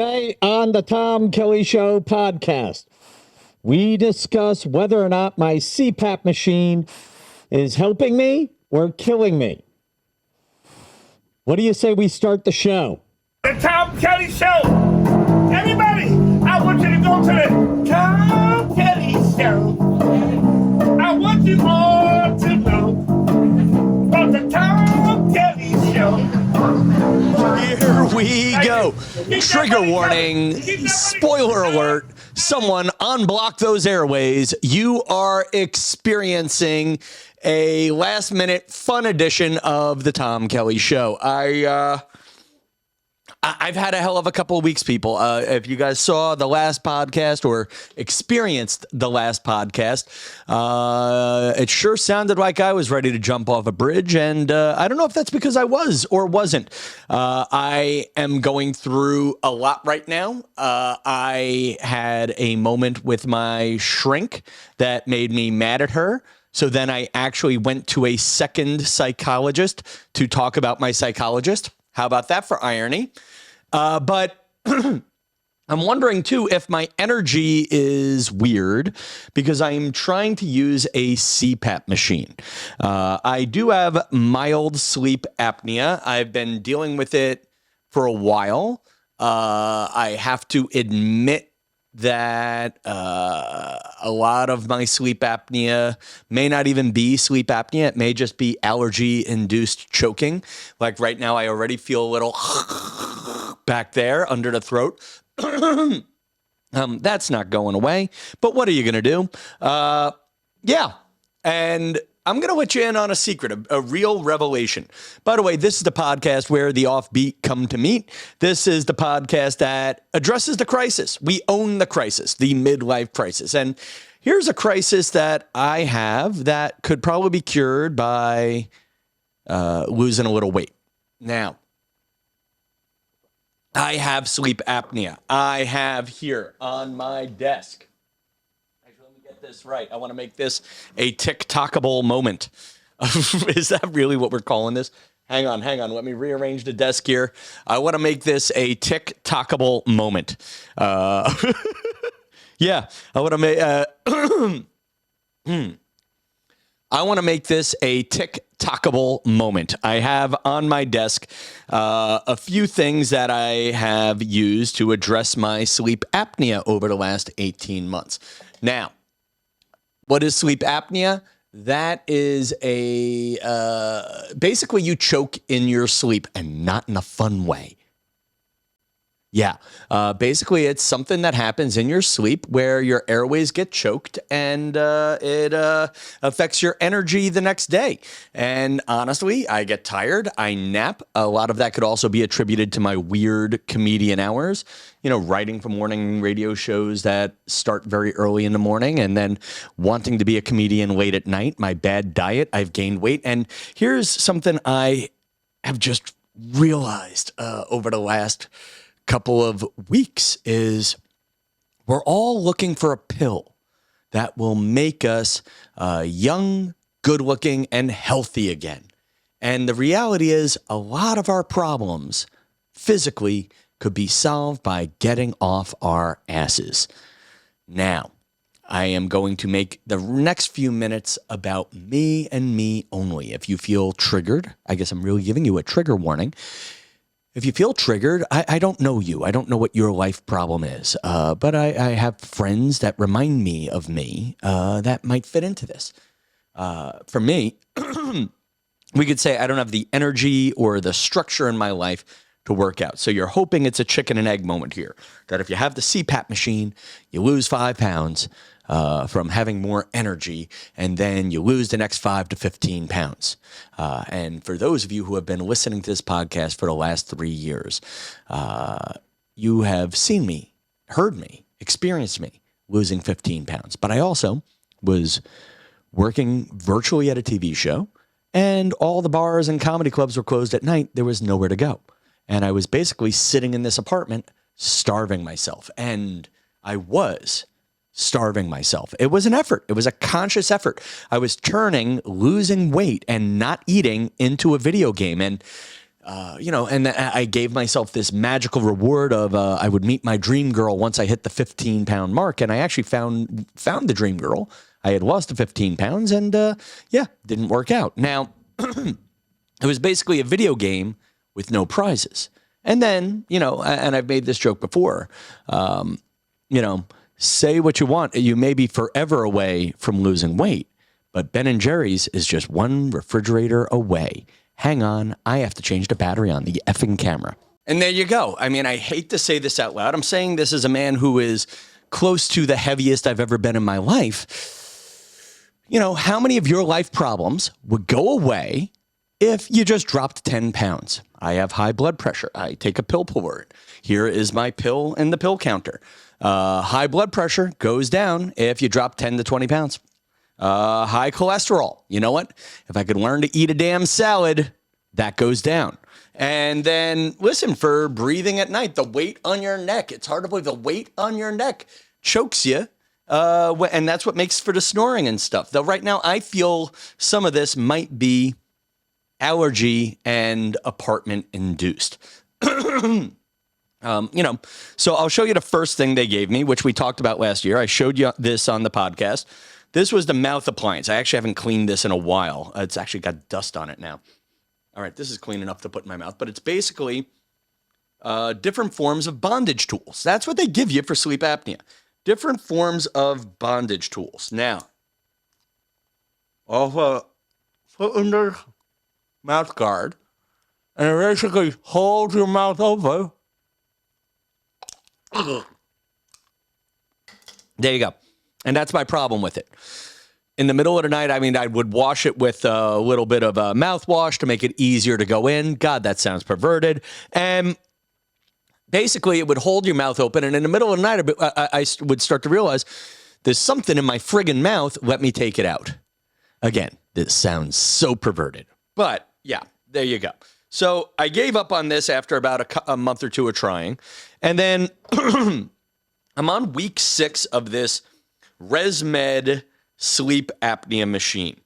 Today on the Tom Kelly Show podcast, we discuss whether or not my CPAP machine is helping me or killing me. What do you say we start the show? The Tom Kelly Show. Everybody, I want you to go to the Tom Kelly Show. I want you all to know about the Tom Kelly Show. Here we go. Trigger warning, spoiler alert, someone unblock those airways. You are experiencing a last minute fun edition of the Tom Kelly Show. I've had a hell of a couple of weeks, people. If you guys saw the last podcast or experienced the last podcast, it sure sounded like I was ready to jump off a bridge. And I don't know if that's because I was or wasn't. I am going through a lot right now. I had a moment with my shrink that made me mad at her. So then I actually went to a second psychologist to talk about my psychologist. How about that for irony? But I'm wondering, too, if my energy is weird because I'm trying to use a CPAP machine. I do have mild sleep apnea. I've been dealing with it for a while. I have to admit that a lot of my sleep apnea may not even be sleep apnea. It may just be allergy-induced choking. Like right now, I already feel a little back there under the throat. That's not going away. But what are you going to do? Yeah. And I'm going to let you in on a secret, a real revelation. By the way, this is the podcast where the offbeat come to meet. This is the podcast that addresses the crisis. We own the crisis, the midlife crisis. And here's a crisis that I have that could probably be cured by losing a little weight. Now, I have sleep apnea. I have here on my desk. This right. I want to make this a TikTokable moment. Is that really what we're calling this? Hang on. Let me rearrange the desk here. I want to make this a TikTokable moment. Yeah, I want to make. I want to make this a TikTokable moment. I have on my desk a few things that I have used to address my sleep apnea over the last 18 months. Now, what is sleep apnea? That is basically you choke in your sleep and not in a fun way. Yeah, basically it's something that happens in your sleep where your airways get choked and it affects your energy the next day. And honestly, I get tired, I nap. A lot of that could also be attributed to my weird comedian hours, writing for morning radio shows that start very early in the morning and then wanting to be a comedian late at night, my bad diet, I've gained weight. And here's something I have just realized over the last couple of weeks is we're all looking for a pill that will make us young, good-looking, and healthy again. And the reality is a lot of our problems physically could be solved by getting off our asses. Now, I am going to make the next few minutes about me and me only. If you feel triggered, I guess I'm really giving you a trigger warning. If you feel triggered, I don't know you. I don't know what your life problem is, but I have friends that remind me of me that might fit into this. For me, we could say I don't have the energy or the structure in my life to work out. So you're hoping it's a chicken and egg moment here, that if you have the CPAP machine, you lose 5 pounds from having more energy, and then you lose the next 5 to 15 pounds. And for those of you who have been listening to this podcast for the last 3 years, you have seen me, heard me, experienced me losing 15 pounds. But I also was working virtually at a TV show, and all the bars and comedy clubs were closed at night. There was nowhere to go. And I was basically sitting in this apartment, starving myself. And I was starving myself. It was an effort. It was a conscious effort. I was turning losing weight and not eating into a video game. And and I gave myself this magical reward of I would meet my dream girl once I hit the 15-pound mark. And I actually found the dream girl. I had lost the 15 pounds and didn't work out. Now, it was basically a video game with no prizes. And then, and I've made this joke before, say what you want. You may be forever away from losing weight, but Ben and Jerry's is just one refrigerator away. Hang on, I have to change the battery on the effing camera. And there you go. I mean, I hate to say this out loud. I'm saying this as a man who is close to the heaviest I've ever been in my life. How many of your life problems would go away if you just dropped 10 pounds? I have high blood pressure. I take a pill for it. Here is my pill in the pill counter. High blood pressure goes down if you drop 10 to 20 pounds. High cholesterol. You know what? If I could learn to eat a damn salad, that goes down. And then listen, for breathing at night, the weight on your neck, it's hard to believe the weight on your neck chokes you. And that's what makes for the snoring and stuff. Though right now I feel some of this might be allergy and apartment induced. So I'll show you the first thing they gave me, which we talked about last year. I showed you this on the podcast. This was the mouth appliance. I actually haven't cleaned this in a while. It's actually got dust on it now. All right, this is clean enough to put in my mouth, but it's basically different forms of bondage tools. That's what they give you for sleep apnea. Different forms of bondage tools. Now, I'll put in the mouth guard, and it basically holds your mouth over. There you go. And that's my problem with it. In the middle of the night, I would wash it with a little bit of mouthwash to make it easier to go in. God, that sounds perverted. And basically, it would hold your mouth open. And in the middle of the night, I would start to realize there's something in my friggin' mouth. Let me take it out. Again, this sounds so perverted. But yeah, there you go. So I gave up on this after about a month or two of trying. And then I'm on week 6 of this Resmed sleep apnea machine.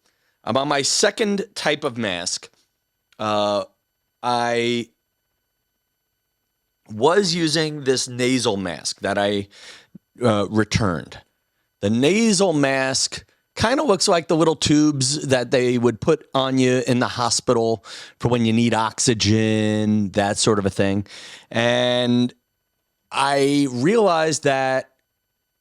I'm on my second type of mask. I was using this nasal mask that I returned. The nasal mask kind of looks like the little tubes that they would put on you in the hospital for when you need oxygen, that sort of a thing. And I realized that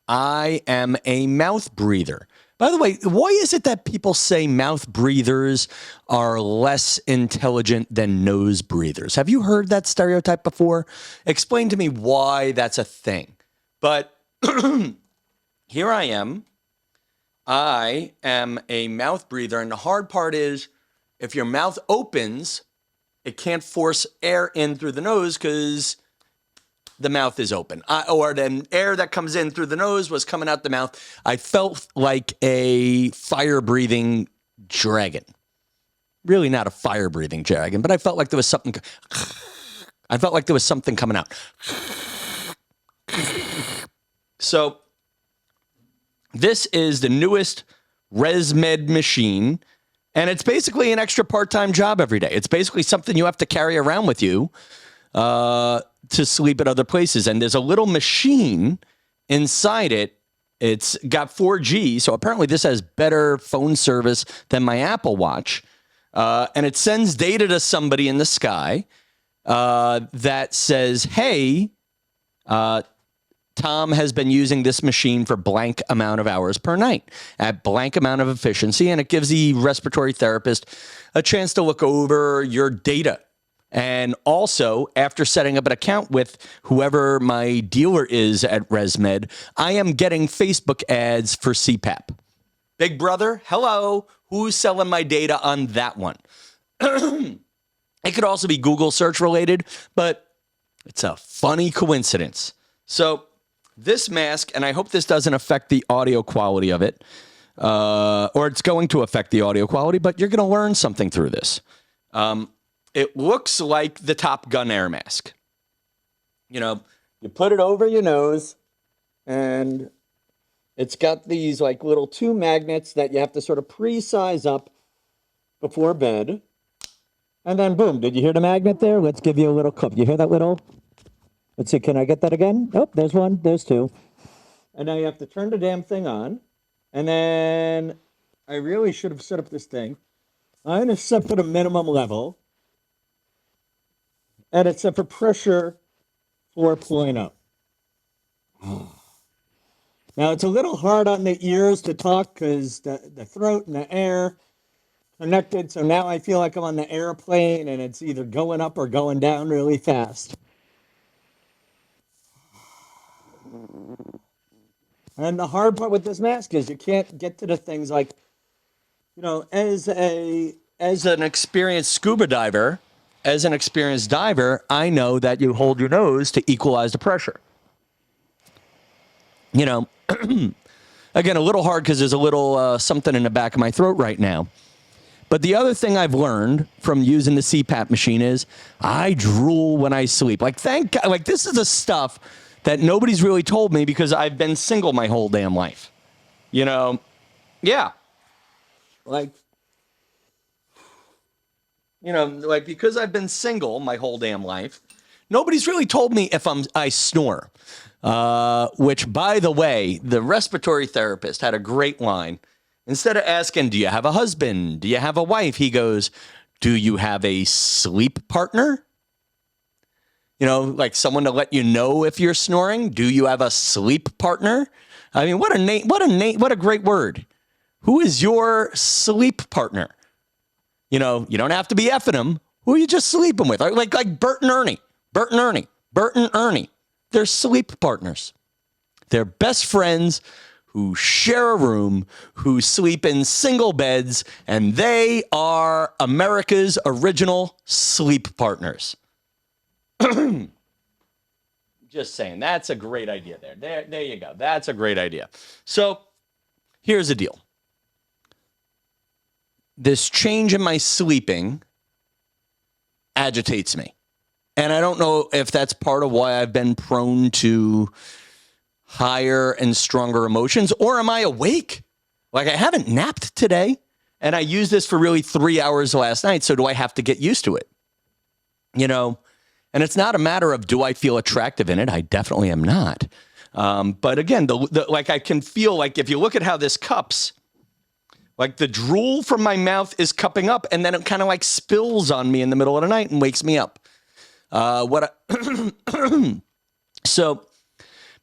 I am a mouth breather. By the way, why is it that people say mouth breathers are less intelligent than nose breathers? Have you heard that stereotype before? Explain to me why that's a thing. But here I am. I am a mouth breather. And the hard part is if your mouth opens, it can't force air in through the nose because the mouth is open, or then air that comes in through the nose was coming out the mouth. I felt like a fire-breathing dragon. Really not a fire-breathing dragon, but I felt like there was something. I felt like there was something coming out. So this is the newest Resmed machine, and it's basically an extra part-time job every day. It's basically something you have to carry around with you to sleep at other places. And there's a little machine inside it. It's got 4G. So apparently this has better phone service than my Apple Watch. And it sends data to somebody in the sky that says, hey, Tom has been using this machine for blank amount of hours per night at blank amount of efficiency. And it gives the respiratory therapist a chance to look over your data. And also, after setting up an account with whoever my dealer is at Resmed, I am getting Facebook ads for CPAP. Big brother, hello, who's selling my data on that one? It could also be Google search related, but it's a funny coincidence. So this mask, and I hope this doesn't affect the audio quality of it, or it's going to affect the audio quality, but you're going to learn something through this. It looks like the Top Gun air mask. You know, you put it over your nose, and it's got these like little 2 magnets that you have to sort of pre-size up before bed. And then boom, did you hear the magnet there? Let's give you a little clip. You hear that little? Let's see, can I get that again? Oh, there's one, there's two. And now you have to turn the damn thing on. And then I really should have set up this thing. I'm going to set for the minimum level. And it's set for pressure 4.0. Now it's a little hard on the ears to talk because the throat and the air connected. So now I feel like I'm on the airplane and it's either going up or going down really fast. And the hard part with this mask is you can't get to the things like, as an experienced scuba diver, as an experienced diver, I know that you hold your nose to equalize the pressure. Again, a little hard because there's a little something in the back of my throat right now. But the other thing I've learned from using the CPAP machine is I drool when I sleep. Like, thank God, like this is the stuff that nobody's really told me because I've been single my whole damn life. Yeah. Because I've been single my whole damn life, nobody's really told me if I snore. Which, by the way, the respiratory therapist had a great line. Instead of asking, do you have a husband? Do you have a wife? He goes, do you have a sleep partner? Like someone to let you know if you're snoring. Do you have a sleep partner? I mean, what a great word. Who is your sleep partner? You don't have to be effing them. Who are you just sleeping with? Like Bert and Ernie. They're sleep partners. They're best friends who share a room, who sleep in single beds, and they are America's original sleep partners. Just saying, that's a great idea there. There you go. That's a great idea. So here's the deal. This change in my sleeping agitates me. And I don't know if that's part of why I've been prone to higher and stronger emotions, or am I awake? Like, I haven't napped today, and I used this for really 3 hours last night, so do I have to get used to it? And it's not a matter of do I feel attractive in it? I definitely am not. But again, I can feel like if you look at how this cups, like the drool from my mouth is cupping up, and then it kind of like spills on me in the middle of the night and wakes me up. So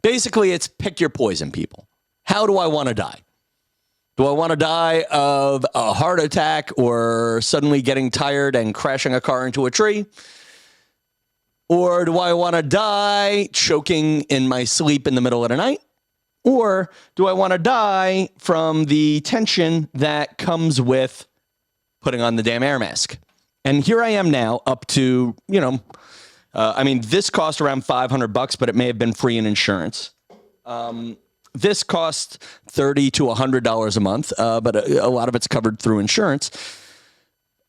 basically, it's pick your poison, people. How do I want to die? Do I want to die of a heart attack or suddenly getting tired and crashing a car into a tree? Or do I want to die choking in my sleep in the middle of the night? Or do I want to die from the tension that comes with putting on the damn air mask? And here I am now up to, this cost around $500, but it may have been free in insurance. This costs $30 to $100 a month, but a lot of it's covered through insurance.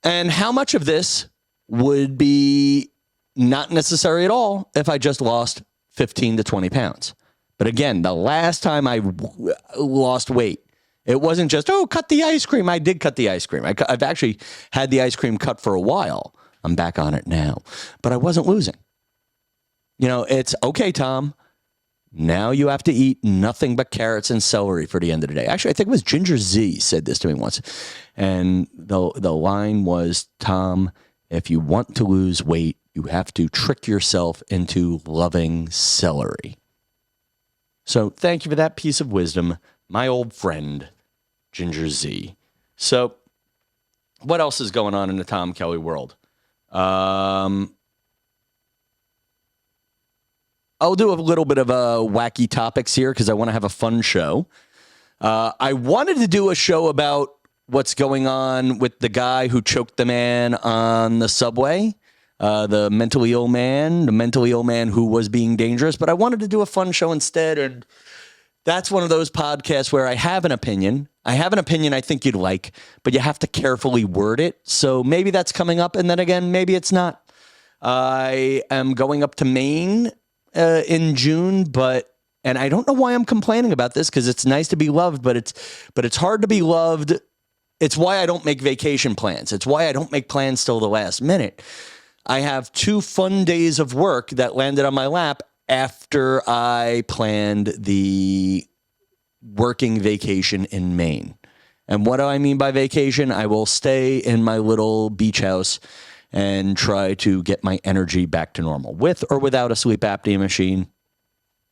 And how much of this would be not necessary at all if I just lost 15 to 20 pounds. But again, the last time I lost weight, it wasn't just, cut the ice cream. I did cut the ice cream. I've actually had the ice cream cut for a while. I'm back on it now, but I wasn't losing. It's okay, Tom. Now you have to eat nothing but carrots and celery for the end of the day. Actually, I think it was Ginger Z said this to me once. And the line was, Tom, if you want to lose weight, you have to trick yourself into loving celery. So thank you for that piece of wisdom, my old friend, Ginger Z. So what else is going on in the Tom Kelly world? I'll do a little bit of wacky topics here because I want to have a fun show. I wanted to do a show about what's going on with the guy who choked the man on the subway, the mentally ill man who was being dangerous. But I wanted to do a fun show instead. And that's one of those podcasts where I have an opinion. I think you'd like, but you have to carefully word it. So maybe that's coming up. And then again, maybe it's not. I am going up to Maine in June, and I don't know why I'm complaining about this because it's nice to be loved, but it's hard to be loved It's why I don't make vacation plans. It's why I don't make plans till the last minute. I have 2 fun days of work that landed on my lap after I planned the working vacation in Maine. And what do I mean by vacation? I will stay in my little beach house and try to get my energy back to normal, with or without a sleep apnea machine,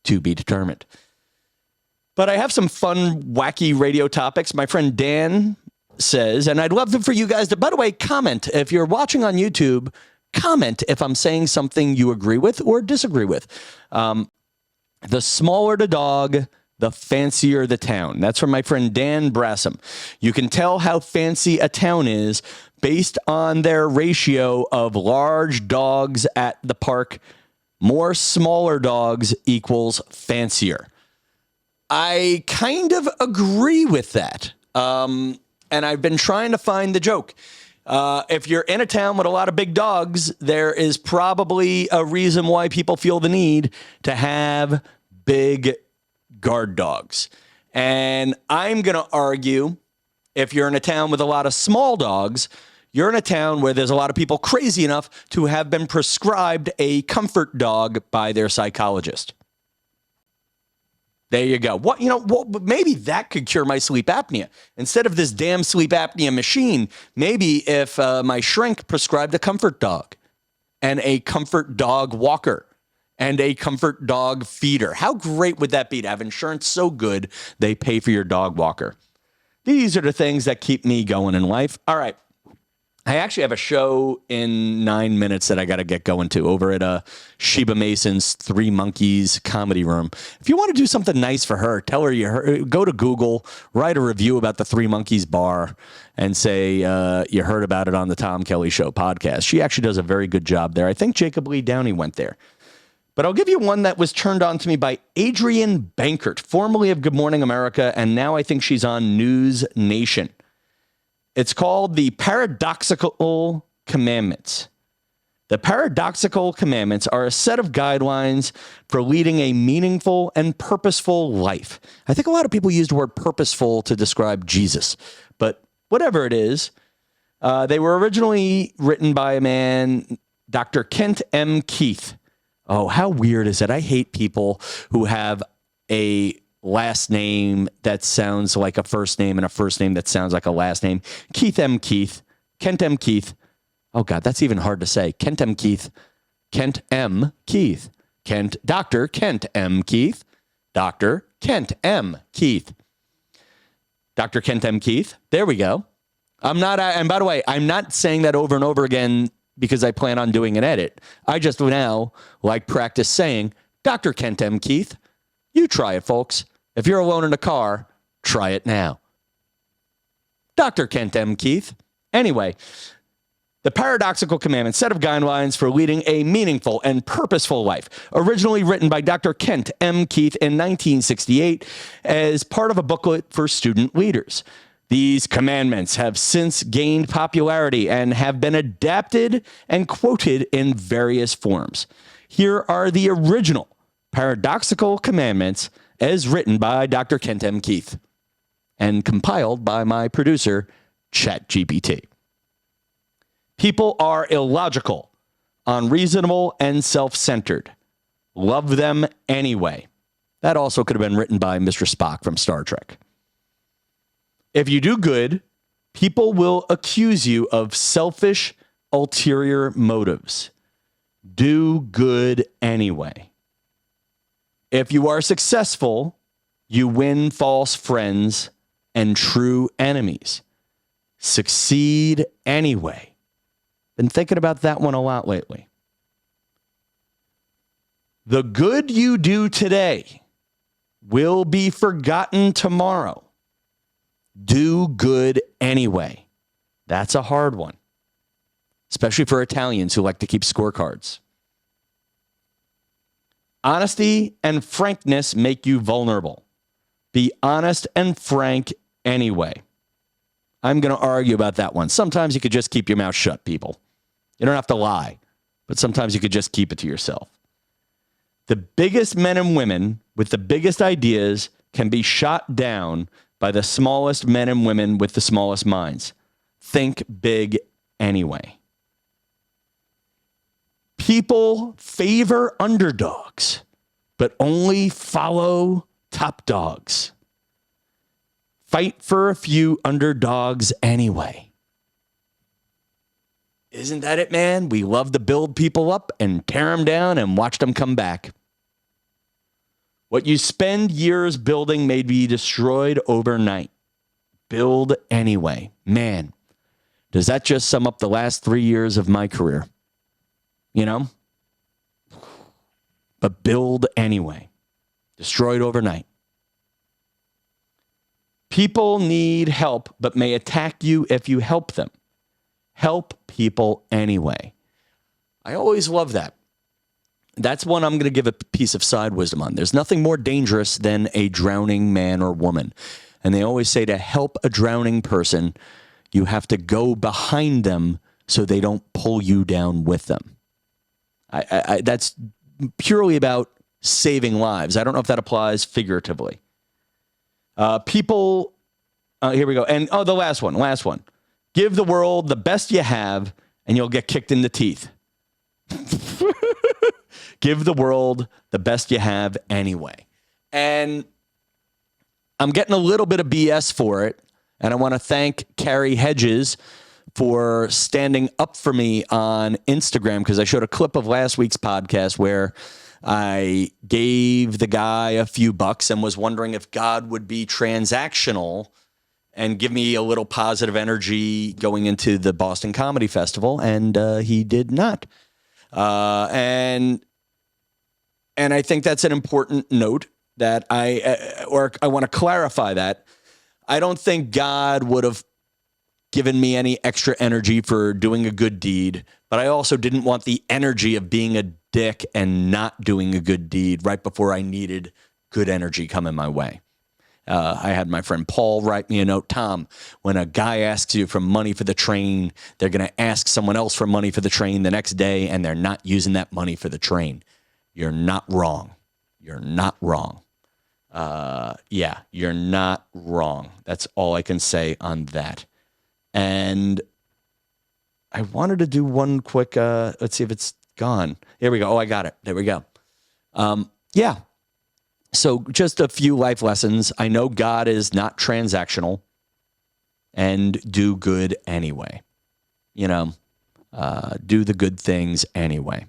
to be determined. But I have some fun, wacky radio topics. My friend Dan says, and I'd love for you guys to, by the way, comment. If you're watching on YouTube, comment if I'm saying something you agree with or disagree with. The smaller the dog, the fancier the town. That's from my friend Dan Brassam. You can tell how fancy a town is based on their ratio of large dogs at the park. More smaller dogs equals fancier. I kind of agree with that. And I've been trying to find the joke. If you're in a town with a lot of big dogs, there is probably a reason why people feel the need to have big guard dogs. And I'm going to argue, if you're in a town with a lot of small dogs, you're in a town where there's a lot of people crazy enough to have been prescribed a comfort dog by their psychologist. There you go. Maybe that could cure my sleep apnea. Instead of this damn sleep apnea machine, maybe if my shrink prescribed a comfort dog and a comfort dog walker and a comfort dog feeder. How great would that be to have insurance so good they pay for your dog walker? These are the things that keep me going in life. All right. I actually have a show in 9 minutes that I got to get going to over at Sheba Mason's Three Monkeys Comedy Room. If you want to do something nice for her, tell her go to Google, write a review about the Three Monkeys Bar, and say you heard about it on the Tom Kelly Show podcast. She actually does a very good job there. I think Jacob Lee Downey went there. But I'll give you one that was turned on to me by Adrienne Bankert, formerly of Good Morning America, and now I think she's on News Nation. It's called the Paradoxical Commandments. The Paradoxical Commandments are a set of guidelines for leading a meaningful and purposeful life. I think a lot of people use the word purposeful to describe Jesus, but whatever it is, they were originally written by a man, Dr. Kent M. Keith. Oh, how weird is it? I hate people who have a last name that sounds like a first name and a first name that sounds like a last name. Keith M. Keith. Kent M. Keith. Oh, God, that's even hard to say. Kent M. Keith. Kent M. Keith. Dr. Kent M. Keith. Dr. Kent M. Keith. Dr. Kent M. Keith. There we go. And by the way, I'm not saying that over and over again because I plan on doing an edit. I just now practice saying, Dr. Kent M. Keith. You try it, folks. If you're alone in a car, try it now. Dr. Kent M. Keith. Anyway, the Paradoxical Commandments, set of guidelines for leading a meaningful and purposeful life, originally written by Dr. Kent M. Keith in 1968 as part of a booklet for student leaders. These commandments have since gained popularity and have been adapted and quoted in various forms. Here are the original Paradoxical Commandments as written by Dr. Kent M. Keith and compiled by my producer, ChatGPT. People are illogical, unreasonable, and self-centered. Love them anyway. That also could have been written by Mr. Spock from Star Trek. If you do good, people will accuse you of selfish, ulterior motives. Do good anyway. If you are successful, you win false friends and true enemies. Succeed anyway. Been thinking about that one a lot lately. The good you do today will be forgotten tomorrow. Do good anyway. That's a hard one, especially for Italians who like to keep scorecards. Honesty and frankness make you vulnerable. Be honest and frank anyway. I'm going to argue about that one. Sometimes you could just keep your mouth shut, people. You don't have to lie, but sometimes you could just keep it to yourself. The biggest men and women with the biggest ideas can be shot down by the smallest men and women with the smallest minds. Think big anyway. People favor underdogs, but only follow top dogs. Fight for a few underdogs anyway. Isn't that it, man? We love to build people up and tear them down and watch them come back. What you spend years building may be destroyed overnight. Build anyway. Man, does that just sum up the last 3 years of my career? You know? But build anyway. Destroyed overnight. People need help, but may attack you if you help them. Help people anyway. I always love that. That's one I'm going to give a piece of side wisdom on. There's nothing more dangerous than a drowning man or woman. And they always say to help a drowning person, you have to go behind them so they don't pull you down with them. That's purely about saving lives. I don't know if that applies figuratively. People, here we go. And, the last one. Give the world the best you have and you'll get kicked in the teeth. Give the world the best you have anyway. And I'm getting a little bit of BS for it. And I want to thank Carrie Hedges for standing up for me on Instagram, because I showed a clip of last week's podcast where I gave the guy a few bucks and was wondering if God would be transactional and give me a little positive energy going into the Boston Comedy Festival. And he did not. And I think that's an important note that I want to clarify that. I don't think God would have given me any extra energy for doing a good deed, but I also didn't want the energy of being a dick and not doing a good deed right before I needed good energy coming my way. I had my friend Paul write me a note. Tom, when a guy asks you for money for the train, they're going to ask someone else for money for the train the next day, and they're not using that money for the train. You're not wrong. You're not wrong. Yeah, you're not wrong. That's all I can say on that. And I wanted to do one quick, let's see if it's gone. Here we go. Oh, I got it. There we go. Yeah. So just a few life lessons. I know God is not transactional, and do good anyway. You know, do the good things anyway.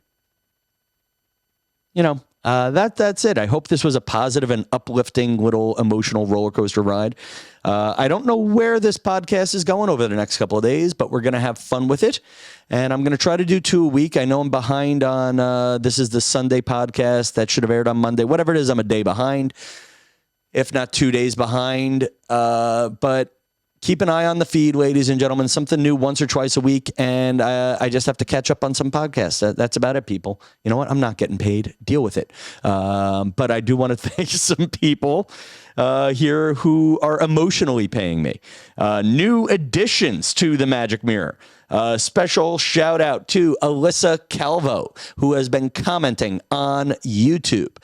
You know, that's it. I hope this was a positive and uplifting little emotional roller coaster ride. I don't know where this podcast is going over the next couple of days, but we're going to have fun with it. And I'm going to try to do 2 a week. I know I'm behind on, this is the Sunday podcast that should have aired on Monday. Whatever it is, I'm a day behind, if not 2 days behind. But keep an eye on the feed, ladies and gentlemen. Something new once or twice a week, and I just have to catch up on some podcasts. That's about it, people. You know what? I'm not getting paid. Deal with it. But I do want to thank some people here who are emotionally paying me. New additions to the Magic Mirror. Special shout out to Alyssa Calvo, who has been commenting on YouTube.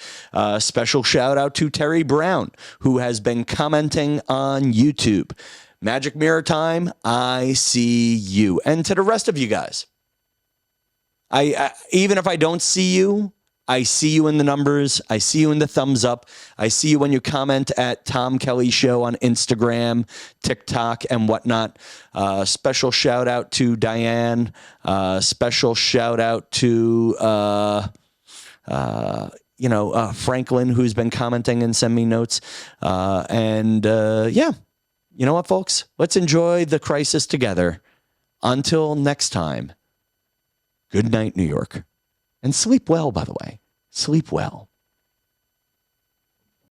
Special shout out to Terry Brown, who has been commenting on YouTube. Magic Mirror time, I see you. And to the rest of you guys, I even if I don't see you, I see you in the numbers. I see you in the thumbs up. I see you when you comment at TomKellyShow on Instagram, TikTok, and whatnot. Special shout out to Diane. Special shout out to Franklin, who's been commenting and send me notes. Yeah. You know what, folks? Let's enjoy the crisis together. Until next time, good night, New York. And sleep well, by the way. Sleep well.